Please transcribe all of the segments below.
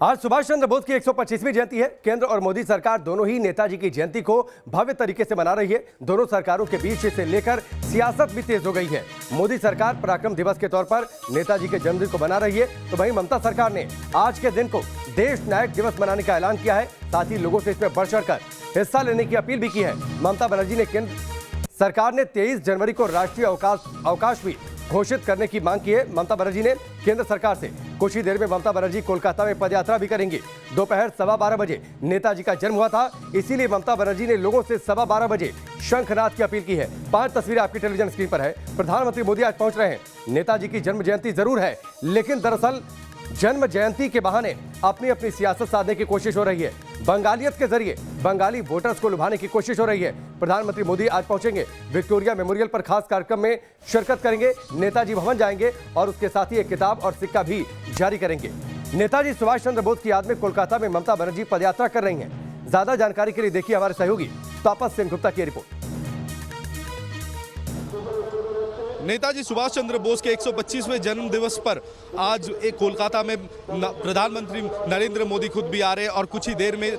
आज सुभाष चंद्र बोस की 125वीं जयंती है। केंद्र और मोदी सरकार दोनों ही नेताजी की जयंती को भव्य तरीके से मना रही है। दोनों सरकारों के बीच इसे लेकर सियासत भी तेज हो गई है। मोदी सरकार पराक्रम दिवस के तौर पर नेताजी के जन्मदिन को मना रही है, तो वहीं ममता सरकार ने आज के दिन को देश नायक दिवस मनाने का ऐलान किया है। साथ ही लोगों से इसमें बढ़ चढ़कर हिस्सा लेने की अपील भी की है। ममता बनर्जी ने केंद्र सरकार ने 23 जनवरी को राष्ट्रीय अवकाश भी घोषित करने की मांग की है। ममता बनर्जी ने केंद्र सरकार से कुछ ही देर में ममता बनर्जी कोलकाता में पदयात्रा भी करेंगी। दोपहर 12:15 बजे नेताजी का जन्म हुआ था, इसीलिए ममता बनर्जी ने लोगों से 12:15 बजे शंखनाद की अपील की है। 5 तस्वीरें आपकी टेलीविजन स्क्रीन पर है। प्रधानमंत्री मोदी आज पहुंच रहे हैं। नेताजी की जन्म जयंती जरूर है, लेकिन दरअसल जन्म जयंती के बहाने अपनी अपनी सियासत साधने की कोशिश हो रही है। बंगालियत के जरिए बंगाली वोटर्स को लुभाने की कोशिश हो रही है। प्रधानमंत्री मोदी आज पहुंचेंगे, विक्टोरिया मेमोरियल पर खास कार्यक्रम में शिरकत करेंगे, नेताजी भवन जाएंगे और उसके साथ ही एक किताब और सिक्का भी जारी करेंगे। नेताजी सुभाष चंद्र बोस की याद में कोलकाता में ममता बनर्जी पदयात्रा कर रही हैं। ज्यादा जानकारी के लिए देखिए हमारे सहयोगी तापस सेन गुप्ता की रिपोर्ट। नेताजी सुभाष चंद्र बोस के 125वें जन्म दिवस पर आज एक कोलकाता में प्रधानमंत्री नरेंद्र मोदी खुद भी आ रहे हैं और कुछ ही देर में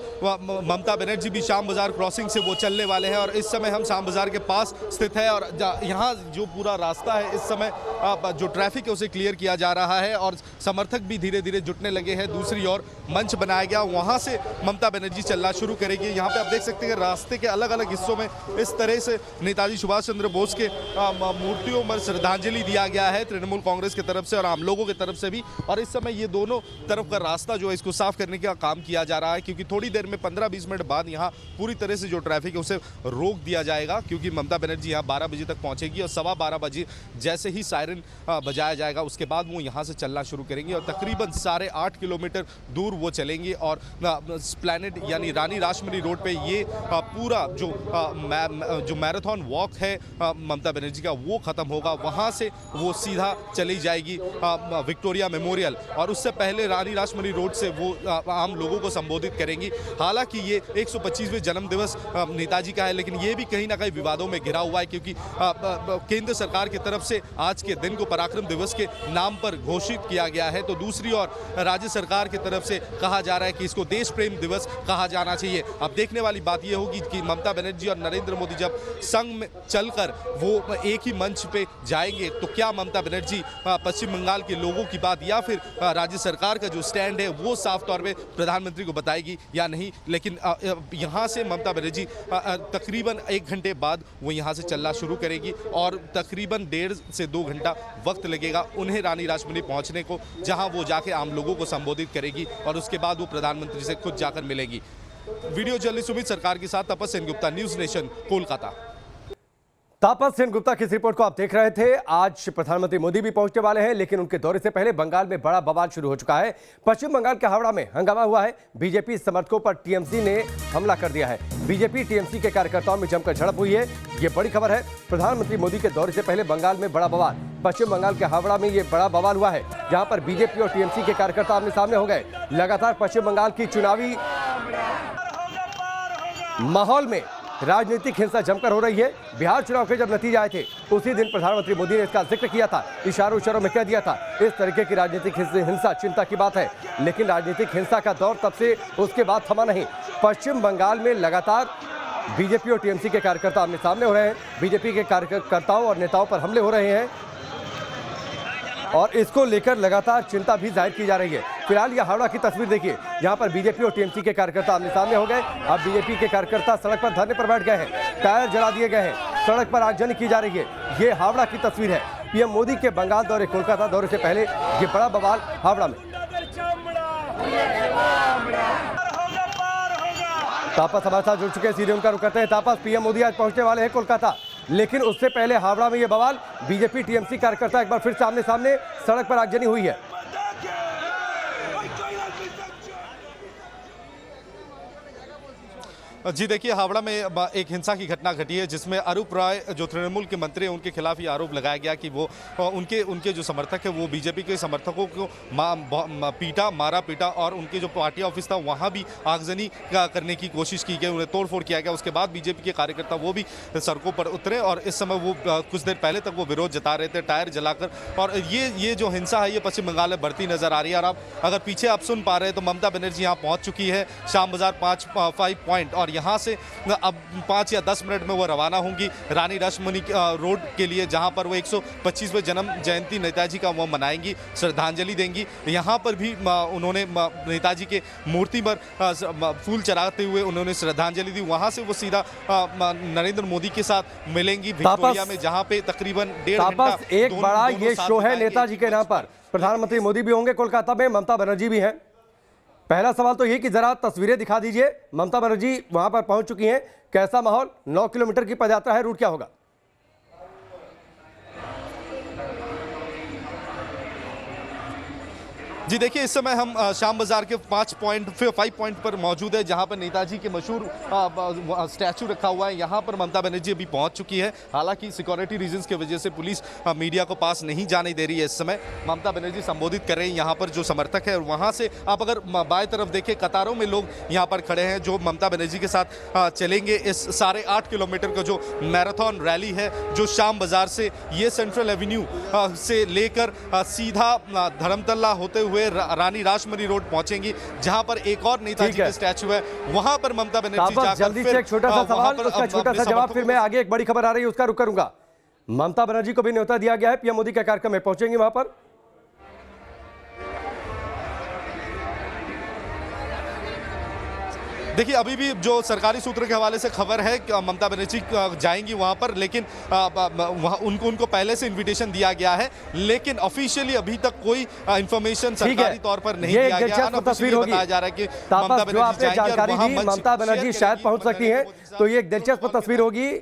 ममता बनर्जी भी शाम बाजार क्रॉसिंग से वो चलने वाले हैं। और इस समय हम शाम बाजार के पास स्थित है और यहाँ जो पूरा रास्ता है इस समय जो ट्रैफिक है उसे क्लियर किया जा रहा है और समर्थक भी धीरे धीरे जुटने लगे हैं। दूसरी ओर मंच बनाया गया, वहाँ से ममता बनर्जी चलना शुरू करेगी। यहाँ पे आप देख सकते हैं रास्ते के अलग अलग हिस्सों में इस तरह से नेताजी सुभाष चंद्र बोस के मूर्तियों पर श्रद्धांजलि दिया गया है तृणमूल कांग्रेस की तरफ से और आम लोगों की तरफ से भी। और इस समय ये दोनों तरफ का रास्ता जो है इसको साफ करने का काम किया जा रहा है, क्योंकि थोड़ी देर में 15-20 मिनट बाद यहाँ पूरी तरह से जो ट्रैफिक है उसे रोक दिया जाएगा, क्योंकि ममता बनर्जी यहाँ 12 बजे तक पहुंचेगी और 12:15 बजे जैसे ही सायरन बजाया जाएगा उसके बाद वो यहाँ से चलना शुरू करेंगी और तकरीबन 8.5 किलोमीटर दूर वो चलेंगी और स्प्लैनेड यानी रानी रासमणी रोड पे ये पूरा जो मैराथन वॉक है ममता बनर्जी का वो खत्म होगा। वहां से वो सीधा चली जाएगी विक्टोरिया मेमोरियल और उससे पहले रानी रासमणी रोड से वो आम लोगों को संबोधित करेंगी। हालांकि ये 125वें जन्म दिवस नेताजी का है, लेकिन ये भी कहीं ना कहीं विवादों में घिरा हुआ है, क्योंकि केंद्र सरकार की तरफ से आज के दिन को पराक्रम दिवस के नाम पर घोषित किया गया है, तो दूसरी ओर राज्य सरकार की तरफ से कहा जा रहा है कि इसको देश प्रेम दिवस कहा जाना चाहिए। अब देखने वाली बात यह होगी कि ममता बनर्जी और नरेंद्र मोदी जब संग में चलकर वो एक ही मंच पे जाएंगे तो क्या ममता बनर्जी पश्चिम बंगाल के लोगों की बात या फिर राज्य सरकार का जो स्टैंड है वो साफ तौर पे प्रधानमंत्री को बताएगी या नहीं। लेकिन यहाँ से ममता बनर्जी तकरीबन 1 घंटे बाद वो यहाँ से चलना शुरू करेगी और तकरीबन 1.5 से 2 घंटा वक्त लगेगा उन्हें रानी रासमणी पहुँचने को, जहाँ वो जाके आम लोगों को संबोधित करेगी और उसके बाद वो प्रधानमंत्री से खुद जाकर मिलेगी। वीडियो जर्नलिस्ट सुमित सरकार के साथ तापस सेन गुप्ता, न्यूज नेशन, कोलकाता। तापस सेन गुप्ता की इस रिपोर्ट को आप देख रहे थे। आज प्रधानमंत्री मोदी भी पहुंचने वाले हैं, लेकिन उनके दौरे से पहले बंगाल में बड़ा बवाल शुरू हो चुका है। पश्चिम बंगाल के हावड़ा में हंगामा हुआ है। बीजेपी समर्थकों पर टीएमसी ने हमला कर दिया है। बीजेपी टीएमसी के कार्यकर्ताओं में जमकर झड़प हुई है। ये बड़ी खबर है। प्रधानमंत्री मोदी के दौरे से पहले बंगाल में बड़ा बवाल। पश्चिम बंगाल के हावड़ा में ये बड़ा बवाल हुआ है, जहां पर बीजेपी और टीएमसी के कार्यकर्ता आमने सामने हो गए। लगातार पश्चिम बंगाल की चुनावी माहौल में राजनीतिक हिंसा जमकर हो रही है। बिहार चुनाव के जब नतीजे आए थे उसी दिन प्रधानमंत्री मोदी ने इसका जिक्र किया था, इशारों में कह दिया था इस तरीके की राजनीतिक हिंसा चिंता की बात है। लेकिन राजनीतिक हिंसा का दौर तब से उसके बाद थमा नहीं। पश्चिम बंगाल में लगातार बीजेपी और टीएमसी के कार्यकर्ता आमने सामने हो रहे हैं। बीजेपी के कार्यकर्ताओं और नेताओं पर हमले हो रहे हैं और इसको लेकर लगातार चिंता भी जाहिर की जा रही है। फिलहाल यह हावड़ा की तस्वीर देखिए, यहाँ पर बीजेपी और टीएमसी के कार्यकर्ता आमने सामने हो गए। अब बीजेपी के कार्यकर्ता सड़क पर धरने पर बैठ गए हैं, टायर जला दिए गए हैं, सड़क पर आगजनी की जा रही है। ये हावड़ा की तस्वीर है। पीएम मोदी के बंगाल दौरे, कोलकाता दौरे से पहले ये बड़ा बवाल हावड़ा में। तापस हमारे साथ जुड़ चुके हैं, सीधे उनका रुख करते हैं। तापस, पीएम मोदी आज पहुंचने वाले हैं कोलकाता, लेकिन उससे पहले हावड़ा में ये बवाल, बीजेपी टीएमसी कार्यकर्ता एक बार फिर सामने सामने, सड़क पर आगजनी हुई है। जी देखिए, हावड़ा में एक हिंसा की घटना घटी है जिसमें अरूप राय जो तृणमूल के मंत्री हैं उनके खिलाफ ये आरोप लगाया गया कि वो उनके जो समर्थक है वो बीजेपी के समर्थकों को मारा पीटा और उनके जो पार्टी ऑफिस था वहाँ भी आगजनी करने की कोशिश की गई, उन्हें तोड़फोड़ किया गया। उसके बाद बीजेपी के कार्यकर्ता वो भी सड़कों पर उतरे और इस समय वो कुछ देर पहले तक वो विरोध जता रहे थे टायर जलाकर। और ये जो हिंसा है ये पश्चिम बंगाल में बढ़ती नजर आ रही है। और आप अगर पीछे आप सुन पा रहे हैं तो ममता बनर्जी यहाँ पहुँच चुकी है श्याम बाजार 5 पॉइंट, और यहाँ से अब 5 या 10 मिनट में वो रवाना होंगी रानी रासमणी रोड के लिए, जहाँ पर वो 125वें जन्म जयंती नेताजी का वो मनाएंगी, श्रद्धांजलि देंगी। यहाँ पर भी उन्होंने नेताजी के मूर्ति पर फूल चढ़ाते हुए उन्होंने श्रद्धांजलि दी। वहाँ से वो सीधा नरेंद्र मोदी के साथ मिलेंगी विक्टोरिया में, जहाँ पे तकरीबन 1.5 घंटा एक बड़ा ये शो है नेताजी के नाम पर। प्रधानमंत्री मोदी भी होंगे कोलकाता में, ममता बनर्जी भी हैं। पहला सवाल तो ये कि जरा तस्वीरें दिखा दीजिए। ममता बनर्जी वहां पर पहुंच चुकी हैं, कैसा माहौल? 9 किलोमीटर की पदयात्रा है, रूट क्या होगा? जी देखिए, इस समय हम श्याम बाजार के 5 पॉइंट पर मौजूद है, जहां पर नेताजी के मशहूर स्टैचू रखा हुआ है। यहां पर ममता बनर्जी अभी पहुंच चुकी है। हालांकि सिक्योरिटी रीजंस की वजह से पुलिस मीडिया को पास नहीं जाने दे रही है। इस समय ममता बनर्जी संबोधित कर रही हैं यहाँ पर जो समर्थक है, और वहाँ से आप अगर बाएं तरफ देखें कतारों में लोग यहाँ पर खड़े हैं जो ममता बनर्जी के साथ चलेंगे इस 8.5 किलोमीटर का जो मैराथन रैली है, जो श्याम बाजार से ये सेंट्रल एवेन्यू से लेकर सीधा धर्मतला होते हुए रानी रासमणी रोड पहुंचेंगी, जहां पर एक और नेताजी का स्टैचू है। वहां पर ममता बनर्जी जाकर जल्दी से एक छोटा सा सवाल, उसका छोटा सा जवाब, फिर मैं आगे एक बड़ी खबर आ रही है उसका रुक करूंगा। ममता बनर्जी को भी न्योता दिया गया है, पीएम मोदी के कार्यक्रम में पहुंचेंगे वहां पर? देखिए, अभी भी जो सरकारी सूत्र के हवाले से खबर है कि ममता बनर्जी जाएंगी वहां पर, लेकिन उनको पहले से इनविटेशन दिया गया है, लेकिन ऑफिशियली अभी तक कोई इंफॉर्मेशन सरकारी तौर पर नहीं दिया गया। तस्वीर होगी, बताया जा रहा है कि ममता बनर्जी जानकारी दी, ममता बनर्जी शायद पहुंच सकती हैं, तो ये एक दिलचस्प तस्वीर होगी।